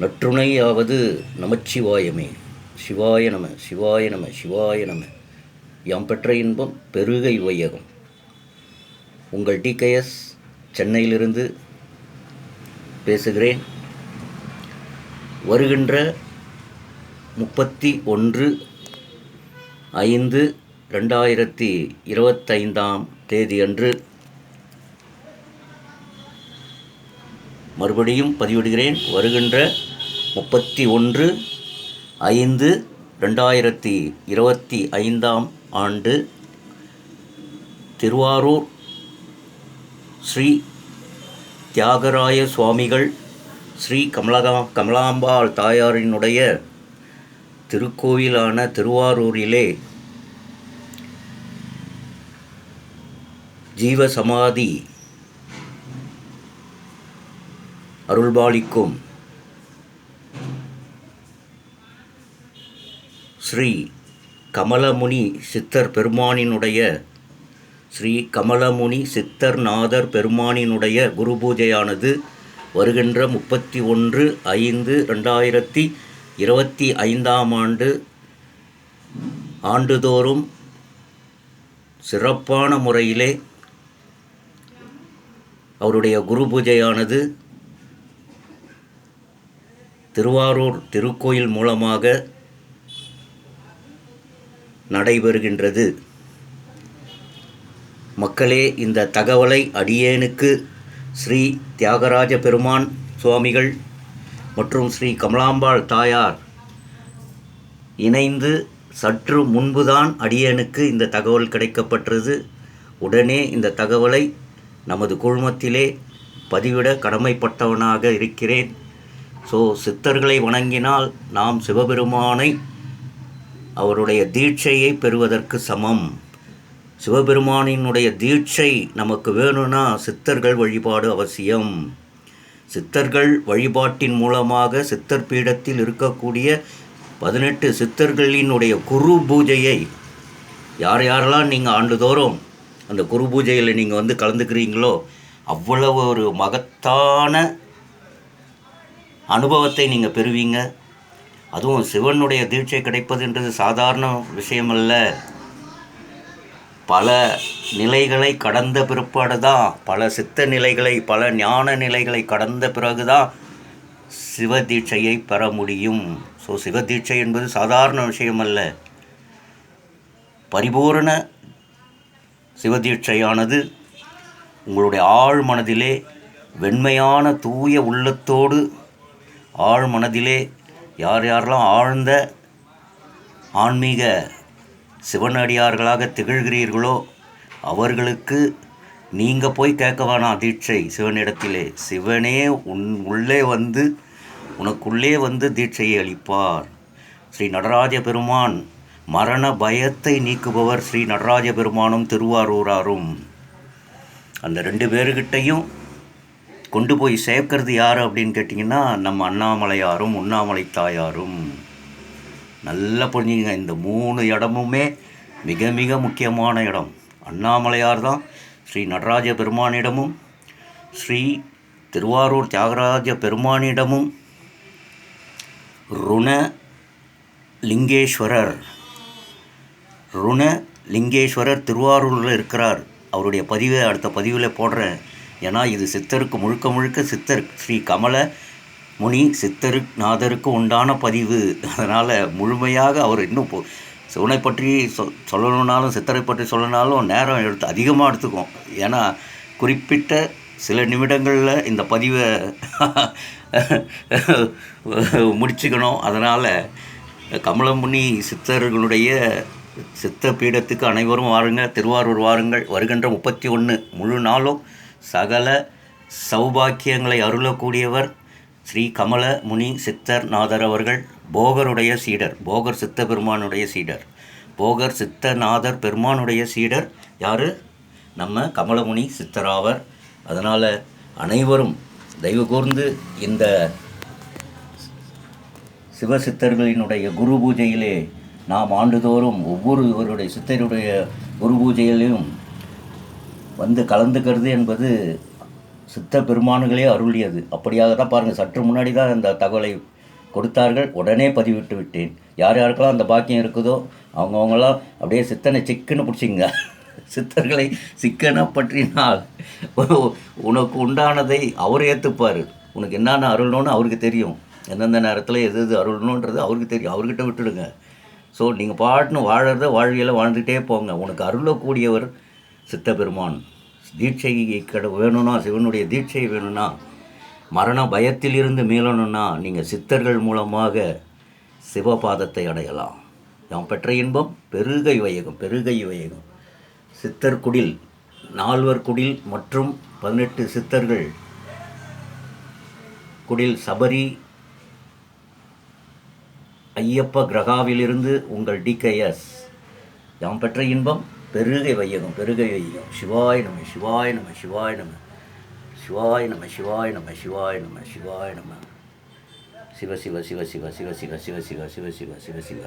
நற்றுணையாவது நமச்சிவாயமே. சிவாய நம சிவாய நம சிவாய நம. யாம் பெற்ற இன்பம் பெருகை வையகம். உங்கள் டிகேஎஸ் சென்னையிலிருந்து பேசுகிறேன். வருகின்ற 31/5/2025 அன்று மறுபடியும் பதிவிடுகிறேன். வருகின்ற 31/5/2025 ஆண்டு திருவாரூர் ஸ்ரீ தியாகராய சுவாமிகள் ஸ்ரீ கமலாம்பாள் தாயாரினுடைய திருக்கோயிலான திருவாரூரிலே ஜீவசமாதி அருள்பாலிக்கும் ஸ்ரீ கமலமுனி சித்தர் பெருமானினுடைய ஸ்ரீ கமலமுனி சித்தர்நாதர் பெருமானினுடைய குரு பூஜையானது வருகின்ற 31/5/2025 ஆண்டு ஆண்டுதோறும் சிறப்பான முறையிலே அவருடைய குரு பூஜையானது திருவாரூர் திருக்கோயில் மூலமாக நடைபெறுகின்றது. மக்களே, இந்த தகவலை அடியேனுக்கு ஸ்ரீ தியாகராஜ பெருமான் சுவாமிகள் மற்றும் ஸ்ரீ கமலாம்பாள் தாயார் இணைந்து சற்று முன்புதான் அடியேனுக்கு இந்த தகவல் கிடைக்கப்பட்டது. உடனே இந்த தகவலை நமது குழுமத்திலே பதிவிட கடமைப்பட்டவனாக இருக்கிறேன். சித்தர்களை வணங்கினால் நாம் சிவபெருமானை அவருடைய தீட்சையை பெறுவதற்கு சமம். சிவபெருமானினுடைய தீட்சை நமக்கு வேணும்னா சித்தர்கள் வழிபாடு அவசியம். சித்தர்கள் வழிபாட்டின் மூலமாக சித்தர் பீடத்தில் இருக்கக்கூடிய 18 சித்தர்களினுடைய குரு பூஜையை யாரெல்லாம் நீங்கள் ஆண்டுதோறும் அந்த குரு பூஜையில் நீங்கள் கலந்துக்கிறீங்களோ அவ்வளவு ஒரு மகத்தான அனுபவத்தை நீங்கள் பெறுவீங்க. அதுவும் சிவனுடைய தீட்சை கிடைப்பதுன்றது சாதாரண விஷயமல்ல. பல நிலைகளை கடந்த பிற்பாடு தான், பல சித்த நிலைகளை, பல ஞான நிலைகளை கடந்த பிறகு தான் சிவ தீட்சையை பெற முடியும். சிவ தீட்சை என்பது சாதாரண விஷயமல்ல. பரிபூரண சிவதீட்சையானது உங்களுடைய ஆழ் மனதிலே வெண்மையான தூய உள்ளத்தோடு ஆழ் மனதிலே யாரெல்லாம் ஆழ்ந்த ஆன்மீக சிவனடியார்களாக திகழ்கிறீர்களோ அவர்களுக்கு நீங்கள் போய் கேட்க வேணாம் தீட்சை சிவனிடத்திலே. சிவனே உள்ளே வந்து உனக்குள்ளே வந்து தீட்சையை அளிப்பார். ஸ்ரீ நடராஜ பெருமான் மரண பயத்தை நீக்குபவர். ஸ்ரீ நடராஜ பெருமானும் திருவாரூராரும் அந்த 2 பேருக்கிட்டையும் கொண்டு போய் சேர்க்கறது யார் அப்படின்னு கேட்டிங்கன்னா நம்ம அண்ணாமலையாரும் உண்ணாமலை தாயாரும். நல்லா புரிஞ்சுங்க, இந்த 3 இடமுமே மிக மிக முக்கியமான இடம். அண்ணாமலையார் தான் ஸ்ரீ நடராஜ பெருமானிடமும் ஸ்ரீ திருவாரூர் தியாகராஜ பெருமானிடமும் ருணலிங்கேஸ்வரர் திருவாரூரில் இருக்கிறார். அவருடைய பதிவை அடுத்த பதிவில் போடுறேன். ஏன்னா இது சித்தருக்கு முழுக்க முழுக்க சித்தர் ஸ்ரீ கமல முனி சித்தருநாதருக்கு உண்டான பதிவு. அதனால் முழுமையாக அவர் இன்னும் சிவனை பற்றி சொல்லணுன்னாலும் சித்தரை பற்றி சொல்லணுனாலும் நேரம் அதிகமாக எடுத்துக்கும். ஏன்னா குறிப்பிட்ட சில நிமிடங்களில் இந்த பதிவை முடிச்சுக்கணும். அதனால் கமலமுனி சித்தர்களுடைய சித்த பீடத்துக்கு அனைவரும் வாருங்கள், திருவாரூர் வாருங்கள். வருகின்ற 31 முழு நாளும் சகல சௌபாக்கியங்களை அருளக்கூடியவர் ஸ்ரீ கமல முனி சித்தர்நாதர் அவர்கள். போகருடைய சீடர், போகர் சித்த பெருமானுடைய சீடர், போகர் சித்தநாதர் பெருமானுடைய சீடர் யார்? நம்ம கமலமுனி சித்தராவர். அதனால் அனைவரும் தயவு கூர்ந்து இந்த சிவசித்தர்களினுடைய குரு பூஜையிலே நாம் ஆண்டுதோறும் ஒவ்வொருவருடைய சித்தருடைய குரு பூஜையிலையும் கலந்துக்கிறது என்பது சித்த பெருமான்களே அருளியது. அப்படியாக தான் பாருங்கள், சற்று முன்னாடி தான் இந்த தகவலை கொடுத்தார்கள், உடனே பதிவிட்டு விட்டேன். யார் யாருக்கெல்லாம் அந்த பாக்கியம் இருக்குதோ அவங்கவுங்களாம் அப்படியே சித்தனை சிக்குன்னு பிடிச்சிங்க. சித்தர்களை சிக்கன பற்றினால் உனக்கு உண்டானதை அவர் ஏற்றுப்பார். உனக்கு என்னென்ன அருளணும்னு அவருக்கு தெரியும். எந்தெந்த நேரத்தில் எது எது அருளணுன்றது அவருக்கு தெரியும். அவர்கிட்ட விட்டுடுங்க. ஸோ நீங்கள் பாட்டுன்னு வாழறத வாழ்வியலை வாழ்ந்துகிட்டே போங்க. உனக்கு அருளக்கூடியவர் சித்த பெருமான். தீட்சை வேணும்னா, சிவனுடைய தீட்சை வேணும்னா, மரண பயத்திலிருந்து மீளணும்னா நீங்கள் சித்தர்கள் மூலமாக சிவபாதத்தை அடையலாம். யாம் பெற்ற இன்பம் பெருகை வையகம், பெருகை வையகம். சித்தர் குடில், 4 குடில் மற்றும் 18 சித்தர்கள் குடில் சபரி ஐயப்ப கிரகாவிலிருந்து உங்கள் DKS. யாம் பெற்ற இன்பம் பெருகை வையகம், பெருகை வையகம். சிவாய் நம, சிவாய் நம, சிவாய் நம, சிவாய் நம, சிவாய் நம, சிவாய் நம, சிவாய் நம. சிவ சிவ சிவ சிவ சிவ சிவ சிவ சிவ சிவ சிவ சிவ சிவ.